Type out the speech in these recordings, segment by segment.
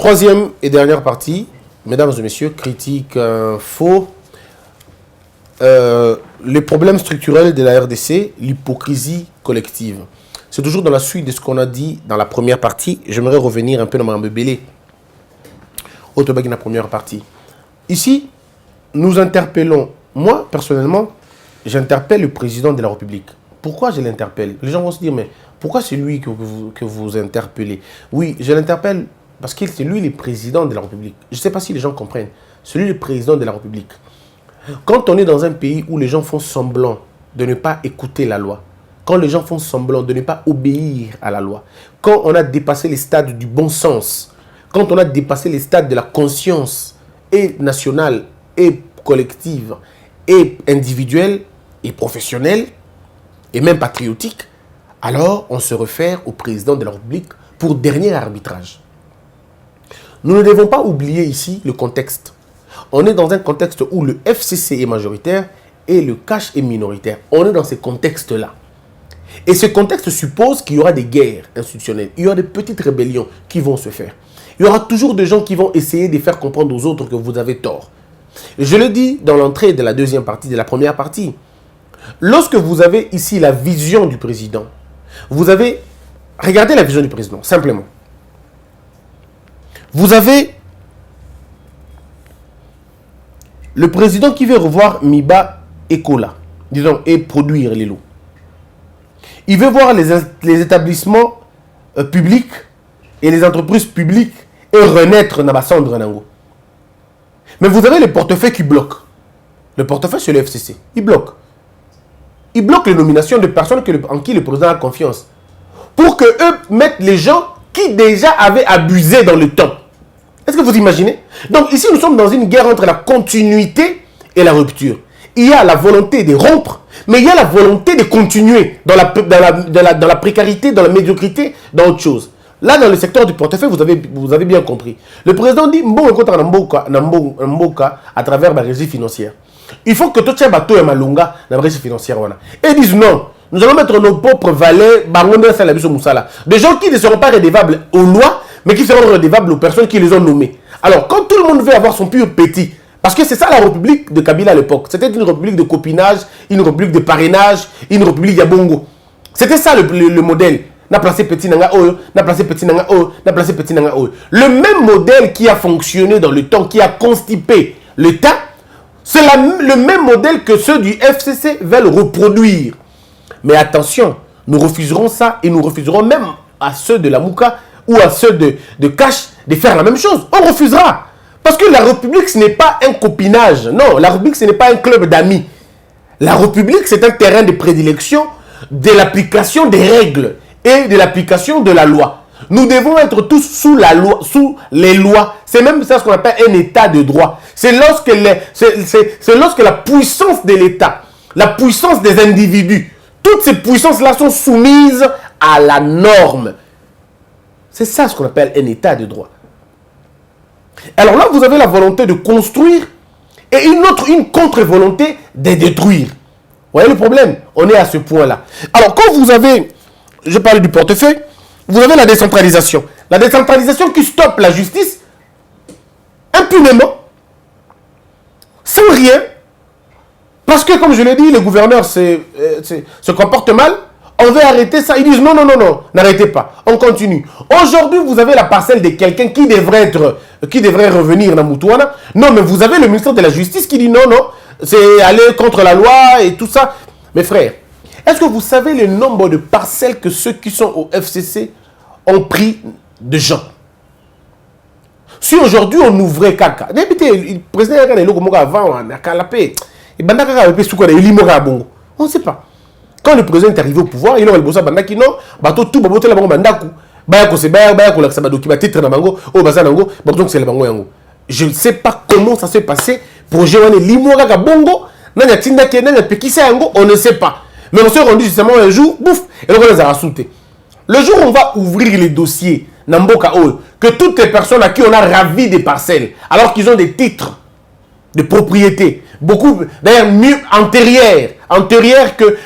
Troisième et dernière partie, mesdames et messieurs, critique faux. Les problèmes structurels de la RDC, l'hypocrisie collective. C'est toujours dans la suite de ce qu'on a dit dans la première partie. J'aimerais revenir un peu dans ma bébélé. Autre bague dans la première partie. Ici, nous interpellons, moi personnellement, j'interpelle le président de la République. Pourquoi je l'interpelle? Les gens vont se dire, mais pourquoi c'est lui que vous interpellez? Oui, je l'interpelle parce que c'est lui le président de la République. Je ne sais pas si les gens comprennent. C'est lui le président de la République. Quand on est dans un pays où les gens font semblant de ne pas écouter la loi, quand les gens font semblant de ne pas obéir à la loi, quand on a dépassé les stades du bon sens, quand on a dépassé les stades de la conscience et nationale et collective et individuelle et professionnelle et même patriotique, alors on se réfère au président de la République pour dernier arbitrage. Nous ne devons pas oublier ici le contexte. On est dans un contexte où le FCC est majoritaire et le cash est minoritaire. On est dans ce contexte-là. Et ce contexte suppose qu'il y aura des guerres institutionnelles. Il y aura des petites rébellions qui vont se faire. Il y aura toujours des gens qui vont essayer de faire comprendre aux autres que vous avez tort. Je le dis dans l'entrée de la deuxième partie, de la première partie. Lorsque vous avez ici la vision du président, vous avez... Regardez la vision du président, simplement. Vous avez le président qui veut revoir Miba et Cola, disons, et produire les lots. Il veut voir les établissements publics et les entreprises publiques et renaître dans la cendre nango. Mais vous avez le portefeuille qui bloque. Le portefeuille, c'est le FCC. Il bloque. Il bloque les nominations de personnes en qui le président a confiance. Pour qu'eux mettent les gens qui déjà avaient abusé dans le temps. Est-ce que vous imaginez? Donc ici, nous sommes dans une guerre entre la continuité et la rupture. Il y a la volonté de rompre, mais il y a la volonté de continuer dans la précarité, dans la médiocrité, dans autre chose. Là, dans le secteur du portefeuille, vous avez bien compris. Le président dit, à travers la régie financière. Il faut que tout ça bateau et malunga dans la régie financière. Et ils disent non, nous allons mettre nos propres valets, des gens qui ne seront pas redevables aux lois, mais qui seront redevables aux personnes qui les ont nommés. Alors, quand tout le monde veut avoir son pur petit, parce que c'est ça la République de Kabila à l'époque, c'était une république de copinage, une république de parrainage, une république Yabongo. C'était ça le modèle. Na placé petit nanga oyo, na placé petit nanga oyo, na placé petit nanga oyo. Le même modèle qui a fonctionné dans le temps, qui a constipé l'État, c'est le même modèle que ceux du FCC veulent reproduire. Mais attention, nous refuserons ça et nous refuserons même à ceux de la Mouka ou à ceux de Cash de faire la même chose. On refusera. Parce que la République, ce n'est pas un copinage. Non, la République, ce n'est pas un club d'amis. La République, c'est un terrain de prédilection de l'application des règles et de l'application de la loi. Nous devons être tous sous la loi, sous les lois. C'est même ça ce qu'on appelle un état de droit. C'est lorsque la puissance de l'État, la puissance des individus, toutes ces puissances-là sont soumises à la norme. C'est ça ce qu'on appelle un état de droit. Alors là, vous avez la volonté de construire et une contre-volonté de détruire. Vous voyez le problème? On est à ce point-là. Alors, quand vous avez, je parlais du portefeuille, vous avez la décentralisation. La décentralisation qui stoppe la justice impunément, sans rien. Parce que, comme je l'ai dit, les gouverneurs se comportent mal. On veut arrêter ça. Ils disent non, non, non, non, n'arrêtez pas. On continue. Aujourd'hui, vous avez la parcelle de quelqu'un qui devrait revenir dans Moutouana. Non, mais vous avez le ministère de la Justice qui dit non, non, c'est aller contre la loi et tout ça. Mes frères, est-ce que vous savez le nombre de parcelles que ceux qui sont au FCC ont pris de gens? Si aujourd'hui on ouvrait Kaka, le président avant, on ne sait pas. Quand le président est arrivé au pouvoir, il aurait le besoin de bandaki non, bateau tout bateau la bango bandaku, bayako se bayako la sabado qui va titre na bango, oh bazanango, donc c'est le bango yango. Je ne sais pas comment ça s'est passé. Projet wane limora ka bongo, nanya tinda ke nanya pekisa yango, on ne sait pas. Mais on s'est rendu justement un jour, bouf, et donc on les a rassoutés. Le jour où on va ouvrir les dossiers, Namboka O, que toutes les personnes à qui on a ravi des parcelles, alors qu'ils ont des titres de propriété, beaucoup, d'ailleurs mieux antérieures que,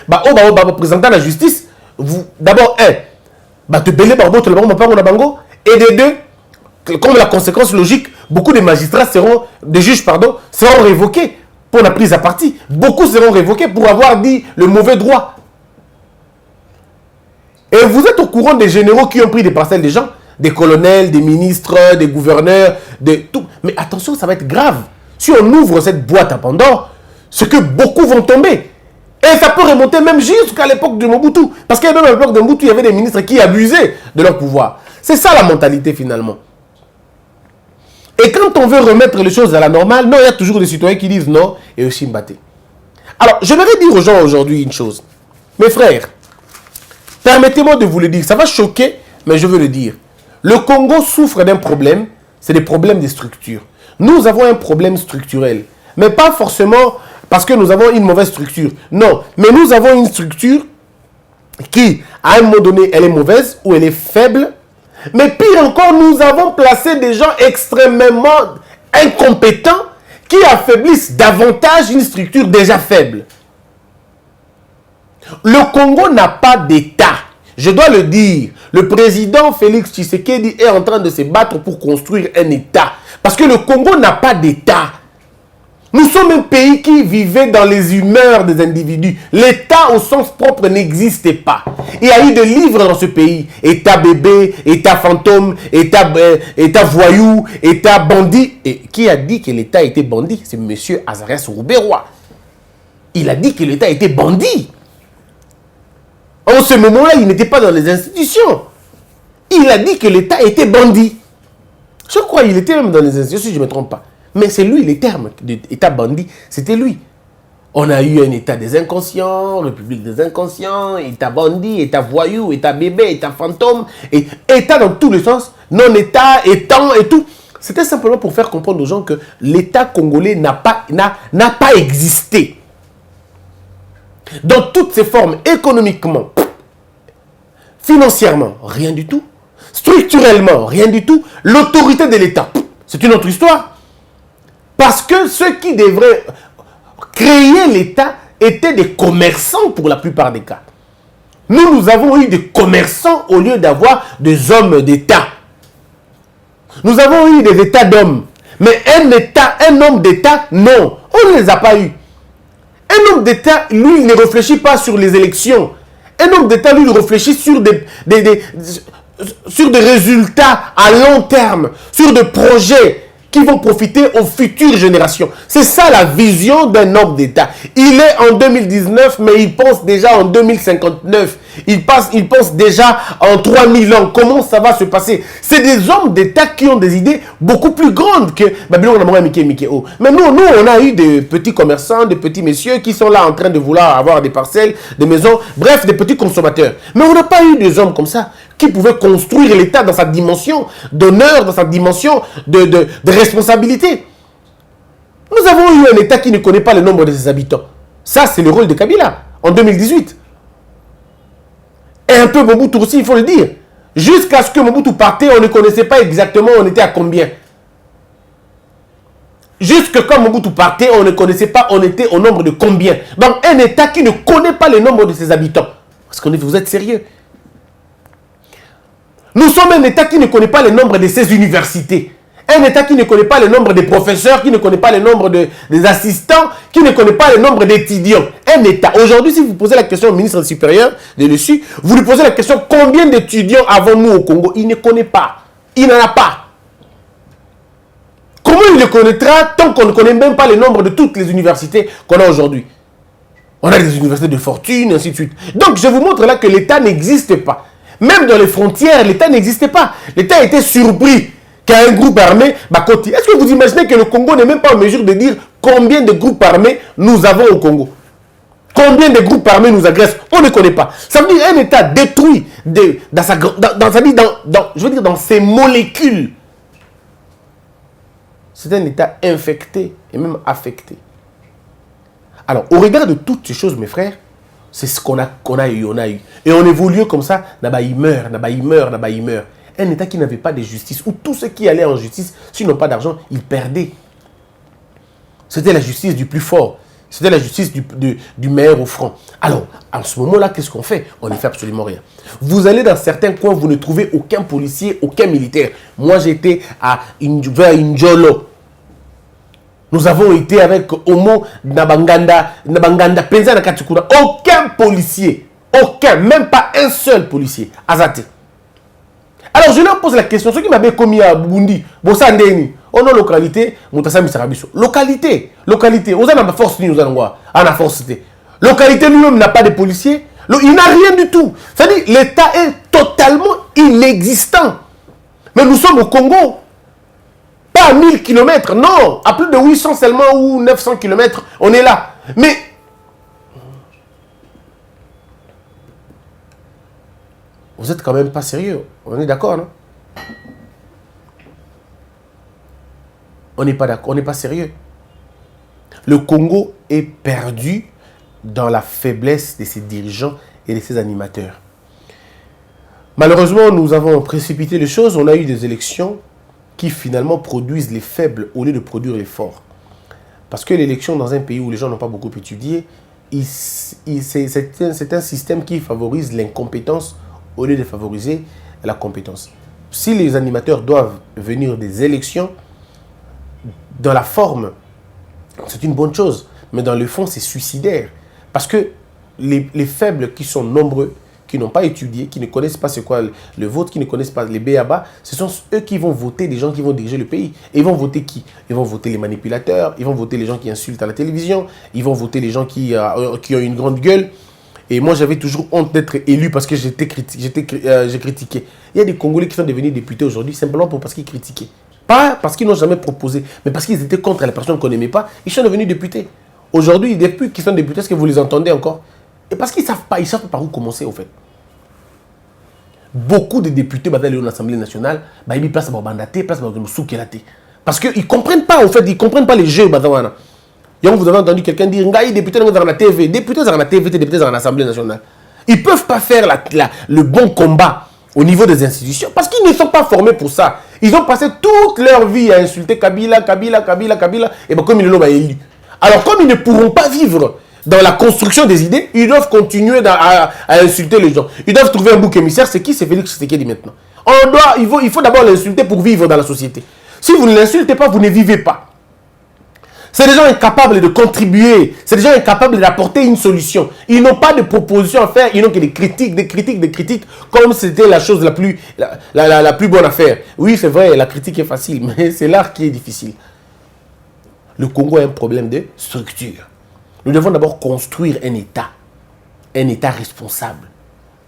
présentant la justice, vous, d'abord, te belé par votre bango, et de deux, comme la conséquence logique, beaucoup de magistrats des juges, seront révoqués pour la prise à partie. Beaucoup seront révoqués pour avoir dit le mauvais droit. Et vous êtes au courant des généraux qui ont pris des parcelles des gens, des colonels, des ministres, des gouverneurs, de tout. Mais attention, ça va être grave. Si on ouvre cette boîte à Pandore, c'est que beaucoup vont tomber. Et ça peut remonter même jusqu'à l'époque de Mobutu. Parce qu'à l'époque de Mobutu, il y avait des ministres qui abusaient de leur pouvoir. C'est ça la mentalité finalement. Et quand on veut remettre les choses à la normale, non, il y a toujours des citoyens qui disent non et aussi Mbaté. Alors, j'aimerais dire aux gens aujourd'hui une chose. Mes frères, permettez-moi de vous le dire. Ça va choquer, mais je veux le dire. Le Congo souffre d'un problème, c'est des problèmes de structure. Nous avons un problème structurel, mais pas forcément parce que nous avons une mauvaise structure. Non, mais nous avons une structure qui, à un moment donné, elle est mauvaise ou elle est faible. Mais pire encore, nous avons placé des gens extrêmement incompétents qui affaiblissent davantage une structure déjà faible. Le Congo n'a pas d'État. Je dois le dire. Le président Félix Tshisekedi est en train de se battre pour construire un État. Parce que le Congo n'a pas d'État. Nous sommes un pays qui vivait dans les humeurs des individus. L'État au sens propre n'existait pas. Il y a eu des livres dans ce pays. État bébé, État fantôme, État voyou, État bandit. Et qui a dit que l'État était bandit? C'est M. Azarias Rouberois. Il a dit que l'État était bandit. En ce moment-là, il n'était pas dans les institutions. Il a dit que l'État était bandit. Je crois qu'il était même dans les institutions, si je ne me trompe pas. Mais c'est lui, les termes d'État bandit, c'était lui. On a eu un État des inconscients, République des inconscients, État bandit, État voyou, État bébé, État fantôme, et État dans tous les sens, non-État, étant et tout. C'était simplement pour faire comprendre aux gens que l'État congolais n'a pas existé. Dans toutes ses formes, économiquement, financièrement, rien du tout. Structurellement, rien du tout. L'autorité de l'État, c'est une autre histoire. Parce que ceux qui devraient créer l'État étaient des commerçants pour la plupart des cas. Nous avons eu des commerçants au lieu d'avoir des hommes d'État. Nous avons eu des États d'hommes. Mais un homme d'État, non. On ne les a pas eu. Un homme d'État, lui, il ne réfléchit pas sur les élections. Un homme d'État, lui, il réfléchit sur des résultats à long terme, sur des projets qui vont profiter aux futures générations. C'est ça la vision d'un homme d'État. Il est en 2019, mais il pense déjà en 2059. Il pense déjà en 3000 ans. Comment ça va se passer? C'est des hommes d'État qui ont des idées beaucoup plus grandes que Babylone. Mais nous, on a eu des petits commerçants, des petits messieurs qui sont là en train de vouloir avoir des parcelles, des maisons, bref, des petits consommateurs. Mais on n'a pas eu des hommes comme ça qui pouvaient construire l'État dans sa dimension d'honneur, dans sa dimension de responsabilité. Nous avons eu un État qui ne connaît pas le nombre de ses habitants. Ça, c'est le rôle de Kabila en 2018. Et un peu Mobutu aussi, il faut le dire. Jusqu'à ce que Mobutu partait, on ne connaissait pas exactement on était à combien. Jusque quand Mobutu partait, on ne connaissait pas on était au nombre de combien. Donc un État qui ne connaît pas le nombre de ses habitants. Parce que vous êtes sérieux. Nous sommes un État qui ne connaît pas le nombre de ses universités. Un État qui ne connaît pas le nombre des professeurs, qui ne connaît pas le nombre des assistants, qui ne connaît pas le nombre d'étudiants. Un État. Aujourd'hui, si vous posez la question au ministre supérieur de dessus, vous lui posez la question combien d'étudiants avons-nous au Congo? Il ne connaît pas. Il n'en a pas. Comment il le connaîtra tant qu'on ne connaît même pas le nombre de toutes les universités qu'on a aujourd'hui? On a des universités de fortune, ainsi de suite. Donc, je vous montre là que l'État n'existe pas. Même dans les frontières, l'État n'existait pas. L'État était surpris qu'un groupe armé... Est-ce que vous imaginez que le Congo n'est même pas en mesure de dire combien de groupes armés nous avons au Congo? Combien de groupes armés nous agressent? On ne connaît pas. Ça veut dire un État détruit dans ses molécules. C'est un État infecté et même affecté. Alors, au regard de toutes ces choses, mes frères, c'est ce qu'on a eu. Et on évolue comme ça, il meurt. Un État qui n'avait pas de justice, où tous ceux qui allaient en justice, s'ils n'ont pas d'argent, ils perdaient. C'était la justice du plus fort. C'était la justice du meilleur au front. Alors, en ce moment-là, qu'est-ce qu'on fait? On ne fait absolument rien. Vous allez dans certains coins, vous ne trouvez aucun policier, aucun militaire. Moi, j'étais vers Njolo. Nous avons été avec Omo Nabanganda, Penza na Katikuna. Aucun policier, aucun, même pas un seul policier. Azate. Alors, je leur pose la question, ceux qui m'avaient commis à Burundi, Bossa Ndeni, on a localité, Moutassa Misarabiso. Localité. On a la force, nous allons voir. On a force. Localité lui-même n'a pas de policiers. Il n'a rien du tout. C'est-à-dire, l'État est totalement inexistant. Mais nous sommes au Congo. Pas à 1000 km, non. À plus de 800 seulement ou 900 km, on est là. Mais vous êtes quand même pas sérieux. On est d'accord, non? On n'est pas d'accord, on n'est pas sérieux. Le Congo est perdu dans la faiblesse de ses dirigeants et de ses animateurs. Malheureusement, nous avons précipité les choses. On a eu des élections qui finalement produisent les faibles au lieu de produire les forts. Parce que l'élection dans un pays où les gens n'ont pas beaucoup étudié, c'est un système qui favorise l'incompétence au lieu de favoriser la compétence. Si les animateurs doivent venir des élections, dans la forme, c'est une bonne chose, mais dans le fond, c'est suicidaire. Parce que les faibles qui sont nombreux, qui n'ont pas étudié, qui ne connaissent pas c'est quoi le vote, qui ne connaissent pas les B.A.B.A., ce sont eux qui vont voter les gens qui vont diriger le pays. Et ils vont voter qui? Ils vont voter les manipulateurs, ils vont voter les gens qui insultent à la télévision, ils vont voter les gens qui ont une grande gueule. Et moi, j'avais toujours honte d'être élu parce que j'ai critiqué. Il y a des Congolais qui sont devenus députés aujourd'hui simplement parce qu'ils critiquaient. Pas parce qu'ils n'ont jamais proposé, mais parce qu'ils étaient contre les personnes qu'on n'aimait pas. Ils sont devenus députés. Aujourd'hui, depuis qu'ils sont députés, est-ce que vous les entendez encore? Et parce qu'ils ne savent pas, ils savent pas par où commencer, au fait. Beaucoup de députés dans l'Assemblée nationale, ils ont place à Bandaté, place à Soukelate. Parce qu'ils ne comprennent pas, au fait, ils ne comprennent pas les jeux. Vous avez entendu quelqu'un dire, Ngaï, député dans la TV, député dans la TV, député dans l'Assemblée nationale. Ils ne peuvent pas faire le bon combat au niveau des institutions parce qu'ils ne sont pas formés pour ça. Ils ont passé toute leur vie à insulter Kabila. Et bien comme ils l'ont élu. Alors comme ils ne pourront pas vivre dans la construction des idées, ils doivent continuer à insulter les gens. Ils doivent trouver un bouc émissaire. C'est qui? C'est Félix Tshisekedi maintenant. Il faut d'abord l'insulter pour vivre dans la société. Si vous ne l'insultez pas, vous ne vivez pas. C'est des gens incapables de contribuer. C'est des gens incapables d'apporter une solution. Ils n'ont pas de proposition à faire. Ils n'ont que des critiques, comme c'était la chose la plus bonne à faire. Oui, c'est vrai, la critique est facile, mais c'est l'art qui est difficile. Le Congo a un problème de structure. Nous devons d'abord construire un État responsable.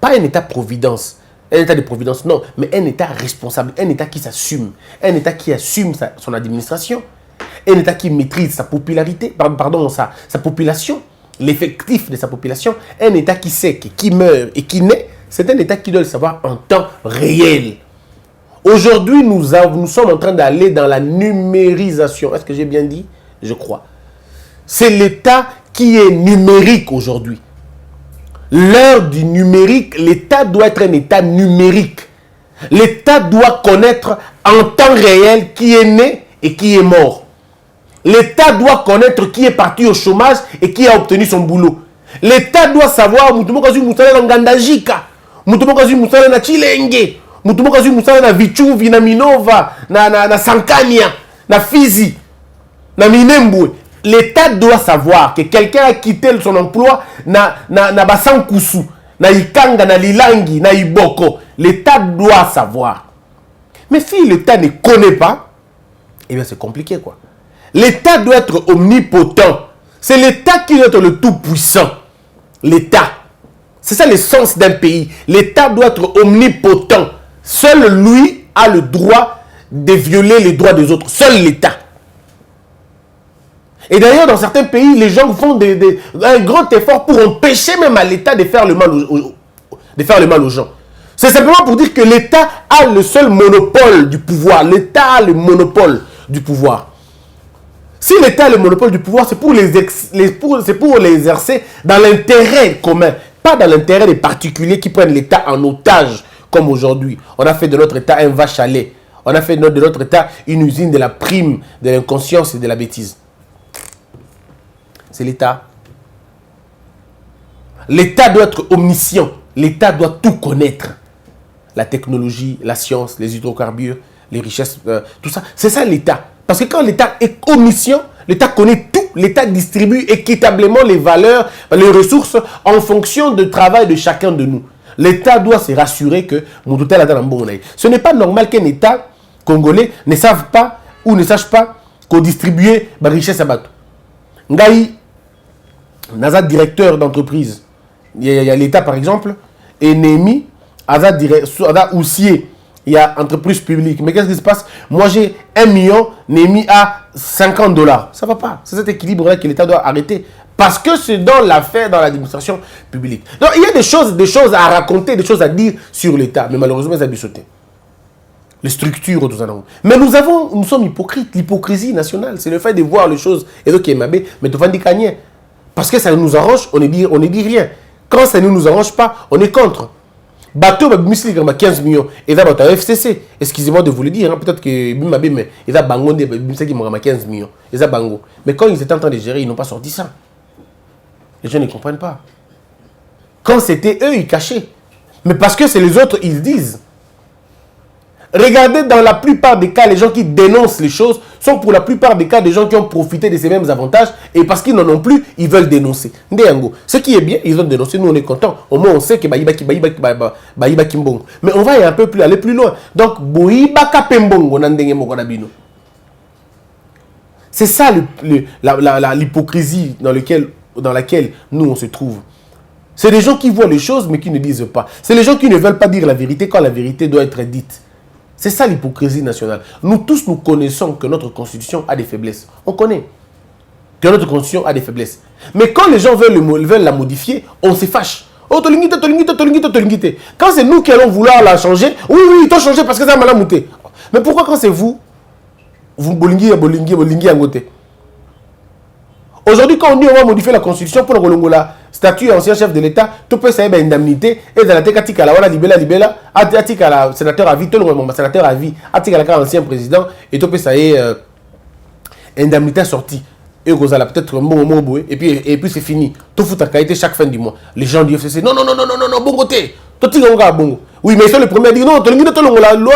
Pas un État-providence. Un État de providence, non, mais un État responsable, un État qui s'assume. Un État qui assume son administration. Un État qui maîtrise sa popularité, sa population, l'effectif de sa population. Un État qui sait que qui meurt et qui naît, c'est un État qui doit le savoir en temps réel. Aujourd'hui, nous sommes en train d'aller dans la numérisation. Est-ce que j'ai bien dit? Je crois. C'est l'État qui est numérique aujourd'hui. L'heure du numérique, l'État doit être un État numérique. L'État doit connaître en temps réel qui est né et qui est mort. L'État doit connaître qui est parti au chômage et qui a obtenu son boulot. L'État doit savoir mutumokazu musala na Ngandajika, mutumokazu musala na Chilenge, mutumokazu musala na Vichuvi, na Minova, na Sankania, na Fizi, na Minembwe. L'État doit savoir que quelqu'un a quitté son emploi na Basankusu, na Ikanga, na Lilangi, na Iboko. L'État doit savoir. Mais si l'État ne connaît pas, eh bien c'est compliqué quoi. L'État doit être omnipotent. C'est l'État qui doit être le tout-puissant. L'État. C'est ça l'essence d'un pays. L'État doit être omnipotent. Seul lui a le droit de violer les droits des autres. Seul l'État. Et d'ailleurs, dans certains pays, les gens font un grand effort pour empêcher même à l'État de faire le mal aux gens. C'est simplement pour dire que l'État a le seul monopole du pouvoir. L'État a le monopole du pouvoir. Si l'État a le monopole du pouvoir, c'est pour les exercer dans l'intérêt commun, pas dans l'intérêt des particuliers qui prennent l'État en otage, comme aujourd'hui. On a fait de notre État un vache à lait. On a fait de notre État une usine de la prime, de l'inconscience et de la bêtise. C'est l'État. L'État doit être omniscient. L'État doit tout connaître. La technologie, la science, les hydrocarbures, les richesses, tout ça. C'est ça l'État. Parce que quand l'État est omniscient, l'État connaît tout. L'État distribue équitablement les valeurs, les ressources en fonction du travail de chacun de nous. L'État doit se rassurer que mon hôtel a dans un bon oeil. Ce n'est pas normal qu'un État congolais ne sache pas ou ne sache pas qu'on distribue la richesse à bateau. Ngaï, Naza directeur d'entreprise, il y a l'État par exemple, et Némi, Aza Oussier, il y a entreprise publique. Mais qu'est-ce qui se passe? Moi j'ai 1 million, Némi a $50. Ça ne va pas. C'est cet équilibre-là que l'État doit arrêter. Parce que c'est dans l'affaire, dans l'administration publique. Donc il y a des choses à raconter, des choses à dire sur l'État. Mais malheureusement, ça a dû sauter. Les structures, tout ça. Mais nous sommes hypocrites. L'hypocrisie nationale, c'est le fait de voir les choses. Et donc, mais tu vas dire gagner. Parce que ça nous arrange, on ne dit rien. Quand ça ne nous arrange pas, on est contre. Bateau, 15 millions. Et là, bateau FCC. Excusez-moi de vous le dire. Hein, peut-être que Bimabé, mais il a bango de 15 millions. Ils ont bango. Mais quand ils étaient en train de gérer, ils n'ont pas sorti ça. Les gens ne comprennent pas. Quand c'était eux, ils cachaient. Mais parce que c'est les autres, ils disent. Regardez, dans la plupart des cas, les gens qui dénoncent les choses sont pour la plupart des cas des gens qui ont profité de ces mêmes avantages et parce qu'ils n'en ont plus, ils veulent dénoncer. Ce qui est bien, ils ont dénoncé, nous on est contents. Au moins on sait que Baïba Kimbongo. Mais on va aller un peu plus, aller plus loin. Donc, c'est ça l'hypocrisie dans laquelle nous on se trouve. C'est des gens qui voient les choses mais qui ne disent pas. C'est les gens qui ne veulent pas dire la vérité quand la vérité doit être dite. C'est ça l'hypocrisie nationale. Nous tous, nous connaissons que notre constitution a des faiblesses. On connaît que notre constitution a des faiblesses. Mais quand les gens veulent la modifier, on se fâche. Oh, tolingite. Quand c'est nous qui allons vouloir la changer, oui, il faut changer parce que ça m'a la mouté. Mais pourquoi quand c'est vous bolingi à côté? Aujourd'hui, quand on dit on va modifier la constitution pour le Longola, statut ancien chef de l'État, tout peut ça une indemnité, et dans la tête à la libella, à sénateur à vie, tout le monde, sénateur à vie, à la ancien président, et tout peut ça indemnité sortie. Et vous allez peut-être un bon moment, et puis c'est fini. Tout fout à qualité chaque fin du mois. Les gens du FCC, non, bon côté. Oui, mais ils sont les premiers à dire non, la loi,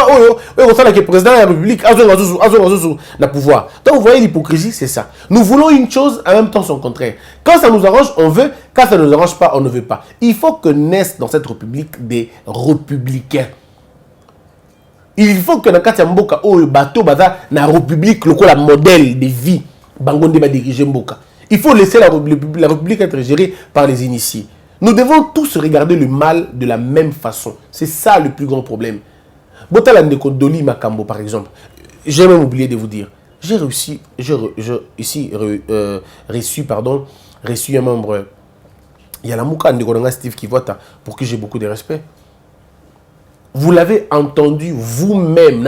le président de la République a le pouvoir. Donc, vous voyez, l'hypocrisie, c'est ça. Nous voulons une chose, en même temps, son contraire. Quand ça nous arrange, on veut. Quand ça ne nous arrange pas, on ne veut pas. Il faut que naissent dans cette République des républicains. Il faut que dans le Mboka, bateau, la République, le modèle de vie, Bangonde va diriger Mboka. Il faut laisser la République être gérée par les initiés. Nous devons tous regarder le mal de la même façon. C'est ça le plus grand problème. Botala Ndeko Doli Makambo, par exemple. J'ai même oublié de vous dire. J'ai reçu un membre. Il y a la Mouka Ndeko Steve qui vote pour qui j'ai beaucoup de respect. Vous l'avez entendu vous-même.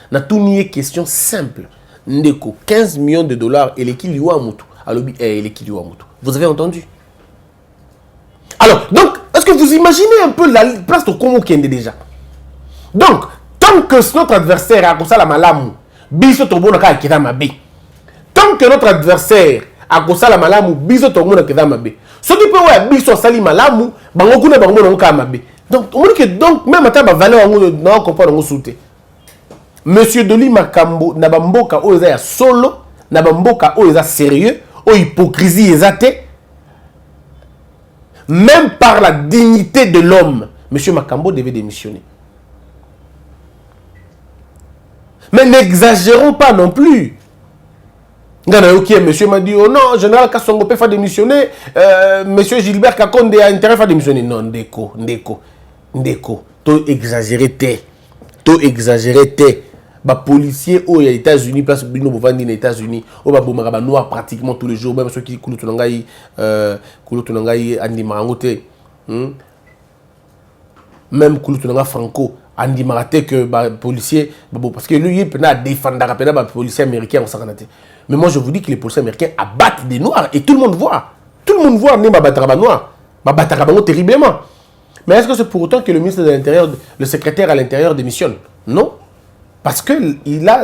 Na tout nié question simple. Ndeko, 15 millions de dollars et l'équilibre à Moutou. Vous avez entendu? Alors, donc, est-ce que vous imaginez un peu la place de Komo Kende déjà? Donc, tant que notre adversaire a causé la malamu, biso tobono ka kida mabe. Tant que notre adversaire a causé la malamu, biso tobono kida mabe. Ce qui peut ouais biso sali malamu, bango kuna bango no ka mabe. Donc, on dit que donc même ata ba valeur ngo na comprendre ngo souté. Monsieur Doli Makambo na bamboka o eza ya solo, na bamboka o eza sérieux, o hypocrisie ezate. Même par la dignité de l'homme, M. Makambo devait démissionner. Mais n'exagérons pas non plus. Monsieur m'a dit, oh non, Général Kassongo peut faire démissionner, Monsieur Gilbert Kakonde a intérêt à faire démissionner. Non, Ndeko, tout exagéré. Bah policiers aux États-Unis, place Bino Bovandi aux États-Unis, au Babomagaba noir pratiquement tous les jours, même ceux qui coulent tout l'angaï, Andi Marangote, même coulent tout l'angaï Franco, Andi Marate que bah policiers, parce que lui il peut pas défendre bah policiers américains en Saranate. Mais moi je vous dis que les policiers américains abattent des noirs et tout le monde voit, né Babataraba noir, Babataraba terriblement. Mais est-ce que c'est pour autant que le ministre de l'Intérieur, le secrétaire à l'Intérieur démissionne? Non. Parce que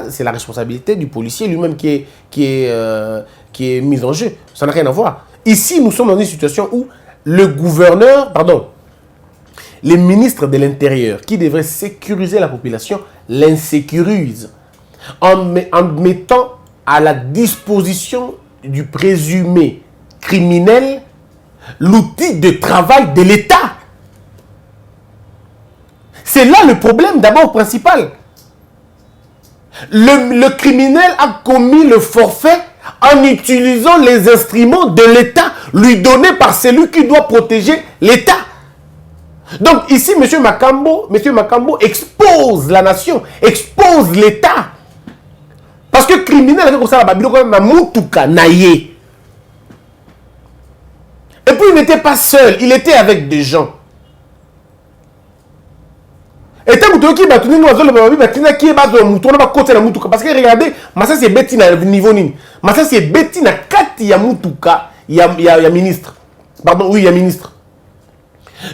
c'est la responsabilité du policier lui-même qui est qui est mise en jeu. Ça n'a rien à voir. Ici, nous sommes dans une situation où le gouverneur, pardon, les ministres de l'Intérieur, qui devraient sécuriser la population, l'insécurisent en mettant à la disposition du présumé criminel l'outil de travail de l'État. C'est là le problème d'abord principal. Le criminel a commis le forfait en utilisant les instruments de l'État lui donnés par celui qui doit protéger l'État. Donc ici, M. Makambo expose la nation, expose l'État. Parce que criminel, comme ça, et puis il n'était pas seul, il était avec des gens. Et tant que tu as parce que regardez, ça c'est Betty na niveau nini. Ça c'est Betty na kati ya mutuka, ya ministre. Pardon, oui, il y a ministre.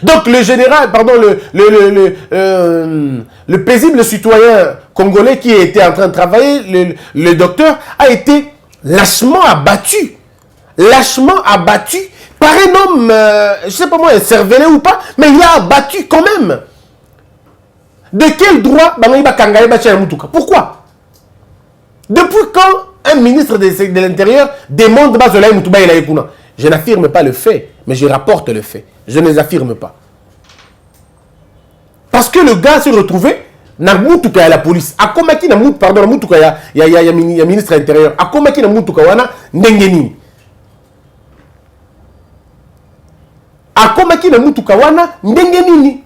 Donc le général, pardon, le paisible citoyen congolais qui était en train de travailler, le docteur, a été lâchement abattu. Lâchement abattu par un homme, je ne sais pas moi, cervelé ou pas, mais il a abattu quand même. De quel droit pourquoi? Depuis quand un ministre de l'Intérieur demande Bazola Moutuba et Laïkouna? Je n'affirme pas le fait, mais je rapporte le fait. Je ne les affirme pas. Parce que le gars s'est retrouvé dans Moutuka à la police. A komaki na Moutuka, pardon, Moutuka il y a ministre de l'Intérieur. A komaki na Moutuka wana ndengeni. A komaki na Moutuka wana ndengeni.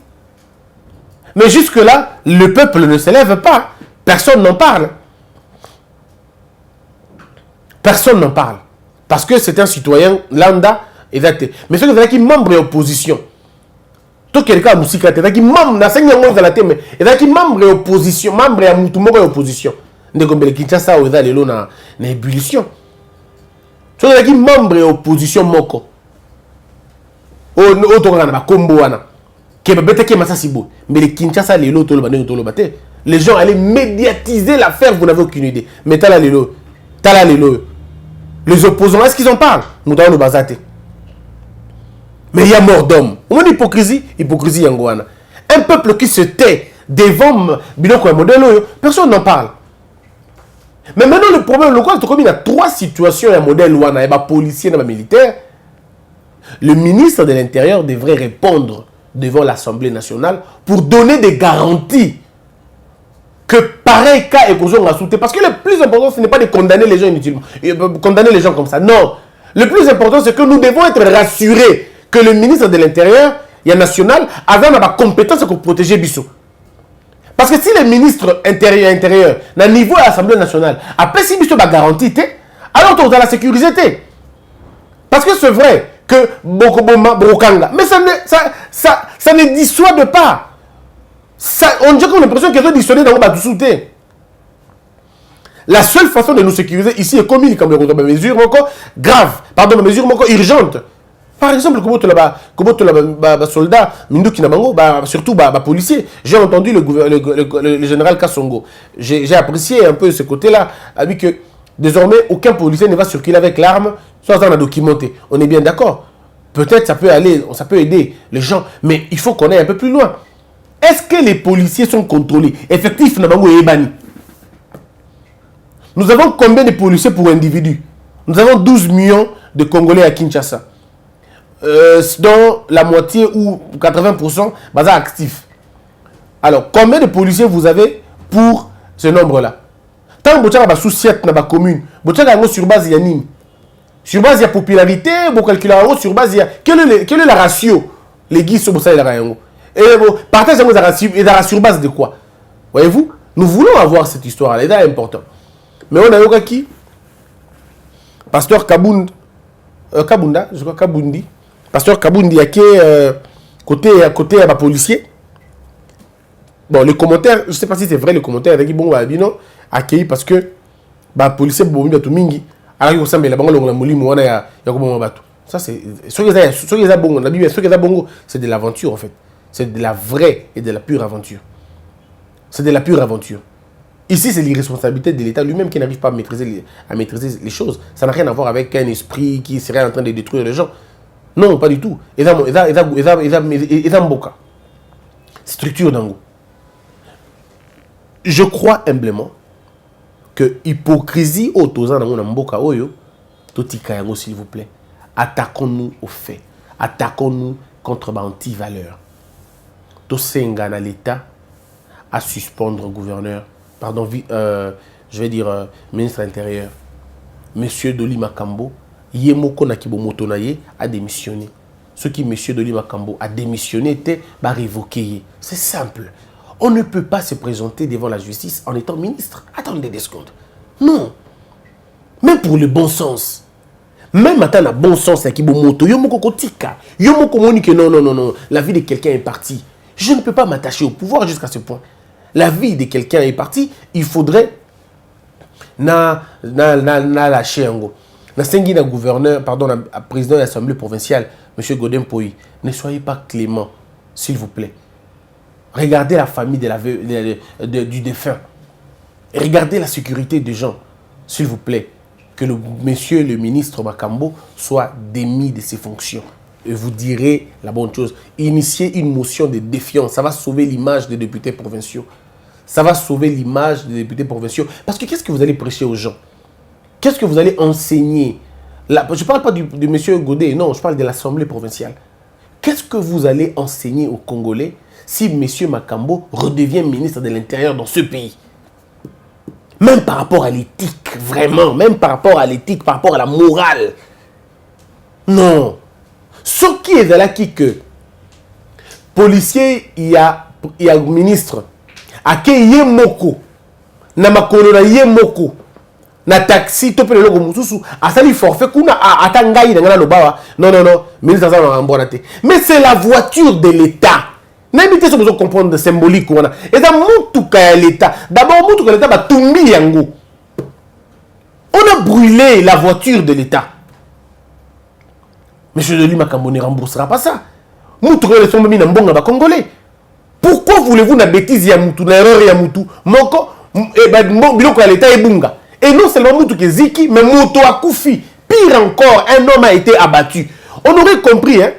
Mais jusque-là, le peuple ne se lève pas. Personne n'en parle. Personne n'en parle. Parce que c'est un citoyen lambda. Mais ceux qui sont membres de l'opposition, tout quelqu'un qui est membre de l'opposition, membre de l'opposition, ne comme Kinshasa ou dans l'élo na ébullition. Ceux qui sont membres de l'opposition moko. Mais les Kinshasa, les gens allaient médiatiser l'affaire, vous n'avez aucune idée. Mais les opposants, est-ce qu'ils en parlent? Nous avons le basaté. Mais il y a mort d'homme. On dit hypocrisie, hypocrisie yangoana. Un peuple qui se tait devant Biloko et modèle, personne n'en parle. Mais maintenant, le problème local, c'est qu'il y a trois situations, il y a modèle ouana, il y a policier, il y a militaire. Le ministre de l'Intérieur devrait répondre devant l'Assemblée nationale pour donner des garanties que pareil cas est causé en souté. Parce que le plus important, ce n'est pas de condamner les gens inutilement, condamner les gens comme ça. Non. Le plus important, c'est que nous devons être rassurés que le ministre de l'Intérieur, il y a national, avait la compétence pour protéger Bissot. Parce que si le ministre intérieur, à niveau de l'Assemblée nationale, après si Bissot a garantie, alors on doit la sécuriser. Parce que c'est vrai que Brokanga, mais ça ne dissuade pas. On dirait qu'on a l'impression qu'ils ont dissuadé dans le souté. La seule façon de nous sécuriser ici est comme des mesures graves, pardon, des mesures urgentes. Par exemple, comment les soldats, surtout les policiers, j'ai entendu le général Kassongo. J'ai apprécié un peu ce côté-là, avec que désormais, aucun policier ne va circuler avec l'arme sans en documenter. On est bien d'accord. Peut-être ça peut aider les gens, mais il faut qu'on aille un peu plus loin. Est-ce que les policiers sont contrôlés? Effectifs, nous avons combien de policiers pour individu? Nous avons 12 millions de Congolais à Kinshasa. Dont la moitié ou 80% bazar actifs. Alors, combien de policiers vous avez pour ce nombre-là? Tant que vous avez sous-siète dans la commune, vous avez sur base de Yanim. Sur base de la popularité, vous calculez sur base de... Quelle est la ratio? Les guides sur ça, et vous partagez sur base de quoi? Voyez-vous? Nous voulons avoir cette histoire-là, c'est important. Mais on a eu qui? Pasteur Kabunda, je crois Kabundi. Pasteur Kabundi, qui est côté à policier. Bon, les commentaires, je ne sais pas si c'est vrai, les commentaires avec bon Babino accueilli parce que policier bon tout mingi alors que ça mais la bango la molimo wana ya ko bato. Ça c'est ceux qui ont bon la Bible ceux qui ont bon c'est de l'aventure en fait. C'est de la vraie et de la pure aventure. C'est de la pure aventure. Ici, c'est l'irresponsabilité de l'État lui-même qui n'arrive pas à maîtriser les choses. Ça n'a rien à voir avec un esprit qui serait en train de détruire les gens. Non, pas du tout. Et dans Mboka. Structure d'Ango. Je crois humblement que l'hypocrisie autour de Mboka, s'il vous plaît, attaquons-nous aux faits. Attaquons-nous contre l'anti-valeur. Tout Sengana l'État à suspendre le gouverneur, pardon, je vais dire ministre intérieur, Monsieur Doli Makambo, Yemoko Nakibomoto a démissionné. Ce qui Monsieur Doli Makambo a démissionné était révoqué. C'est simple. On ne peut pas se présenter devant la justice en étant ministre. Attendez des secondes. Non. Même pour le bon sens. Même attends le bon sens, Nakibomoto, Yomoko Kotika, Yomoko Monique, non, la vie de quelqu'un est partie. Je ne peux pas m'attacher au pouvoir jusqu'à ce point. La vie de quelqu'un est partie, il faudrait na lâcher un go. Na sengi na gouverneur, pardon, na président de l'Assemblée provinciale, M. Godin Poyi, ne soyez pas clément, s'il vous plaît. Regardez la famille du défunt. Regardez la sécurité des gens, s'il vous plaît. Que monsieur le ministre Makambo soit démis de ses fonctions. Et vous direz la bonne chose. Initier une motion de défiance, ça va sauver l'image des députés provinciaux. Ça va sauver l'image des députés provinciaux. Parce que qu'est-ce que vous allez prêcher aux gens? Qu'est-ce que vous allez enseigner? Je ne parle pas de M. Godet, non, je parle de l'Assemblée provinciale. Qu'est-ce que vous allez enseigner aux Congolais si M. Makambo redevient ministre de l'Intérieur dans ce pays? Même par rapport à l'éthique, vraiment, même par rapport à l'éthique, par rapport à la morale. Non. Ce qui est là que policier, il y a ministre, à qui yemoko, na makolo na yemoko, na taxi, to pele loko mususu, à ça il forfait kuna atangai na ngana lobawa. Non, ministre ça na mbonate. Mais c'est la voiture de l'État. N'habitez ce que vous comprendre de symbolique. Et ça mutuka l'État. D'abord mutuka l'État va tumbi yango. On a brûlé la voiture de l'État. Monsieur Doli Makambo ne remboursera pas ça. Mutuka le sommes mis dans bon ba congolais. Pourquoi voulez-vous na bêtise ya mutu, na erreur ya mutu, moko biloko ya l'État ebunga. Et non seulement mutuka ziki, mais moto akufi. Pire encore, un homme a été abattu. On aurait compris, hein.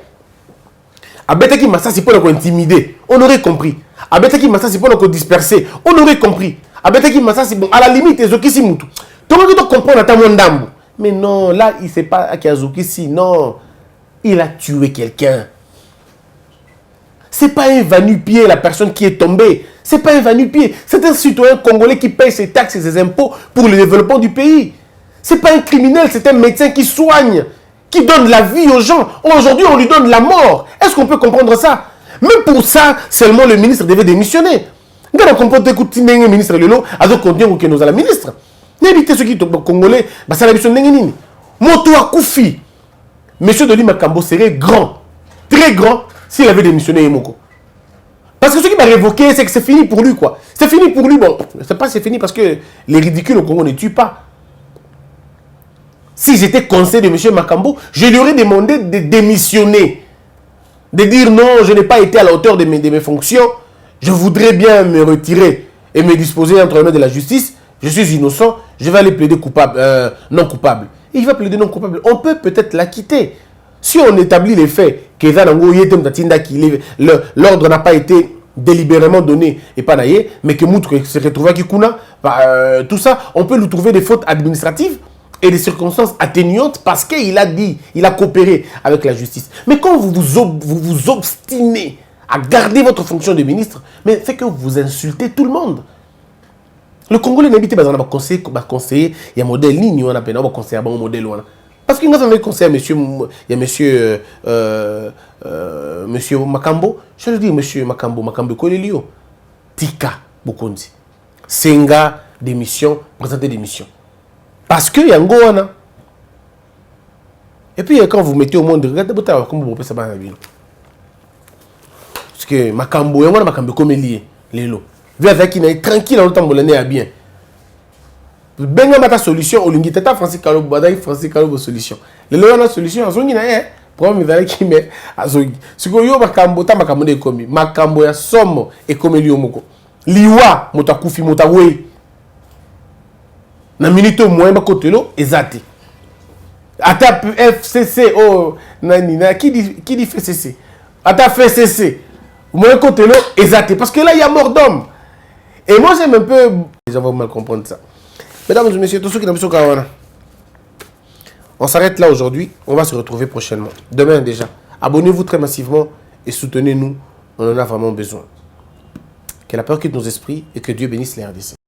Abetaki Massasi pour nous intimider, on aurait compris. Abetaki Massasi pour nous disperser, on aurait compris. Abetaki Massasi, bon, à la limite, Ezokisi Moutou. Tout le monde doit comprendre à Tamondambo. Mais non, là, il ne sait pas qui a Ezokisi, non. Il a tué quelqu'un. Ce n'est pas un va-nu-pied, la personne qui est tombée. Ce n'est pas un va-nu-pied. C'est un citoyen congolais qui paye ses taxes et ses impôts pour le développement du pays. Ce n'est pas un criminel, c'est un médecin qui soigne, qui donne la vie aux gens. Aujourd'hui, on lui donne la mort. Est-ce qu'on peut comprendre ça? Même pour ça, seulement le ministre devait démissionner. Regarde, on peut écouter le ministre Lelo, avec combien que nous avons la ministre. N'évitez ceux qui sont congolais, ça n'a pas de Moto Akoufi. Monsieur Doli Makambo serait grand, très grand, s'il avait démissionné Yemoko. Parce que ce qui m'a révoqué, c'est que c'est fini pour lui, quoi. C'est fini pour lui, bon. C'est pas c'est fini parce que les ridicules au Congo ne tuent pas. Si j'étais conseiller de M. Makambo, je lui aurais demandé de démissionner. De dire non, je n'ai pas été à la hauteur de mes fonctions. Je voudrais bien me retirer et me disposer entre les mains de la justice. Je suis innocent, je vais aller plaider coupable, non coupable. Et il va plaider non coupable. On peut peut-être l'acquitter. Si on établit les faits, que l'ordre n'a pas été délibérément donné et pas naïe, mais que Moutre se retrouve à Kikuna, tout ça, on peut lui trouver des fautes administratives et des circonstances atténuantes parce qu'il a dit, il a coopéré avec la justice. Mais quand vous vous obstinez à garder votre fonction de ministre, mais c'est que vous insultez tout le monde. Le Congolais n'habite pas dans un conseiller, il y a un modèle ligne, on a un conseiller, un modèle. Parce qu'il y a un conseiller, monsieur Makambo, je le dis, monsieur Makambo Kolelio, Tika Bokondi, Senga démission, présenter démission. Parce qu'il y a un goana. Et puis quand vous mettez au monde, regardez comment vous pouvez savoir la vie. Parce que Makambo, il y a Makambo comme lié, les lots. Vu avec qui est tranquille en temps bolé à bien. Ben ma solution, Olingi tata Francis Kalo Badaï Francis Kalo solution. Les lots na solution, azongi na eh. Problème avec qui mais azongi. Ce que yo Makambo ta Makambo de komi. Makambo ya somo et comme liomoko. Liwa motakufi motawe. na minute moins ba kotelo ezati. Ata FCC oh nani na qui dit FCC. Ata FCC. Moins kotelo ezati parce que là il y a mort d'homme. Et moi j'aime un peu les gens vont mal comprendre ça. Mesdames et messieurs, tous ceux qui n'ont pas Kawana. On s'arrête là aujourd'hui, on va se retrouver prochainement. Demain déjà. Abonnez-vous très massivement et soutenez-nous, on en a vraiment besoin. Que la peur quitte nos esprits et que Dieu bénisse les RDC.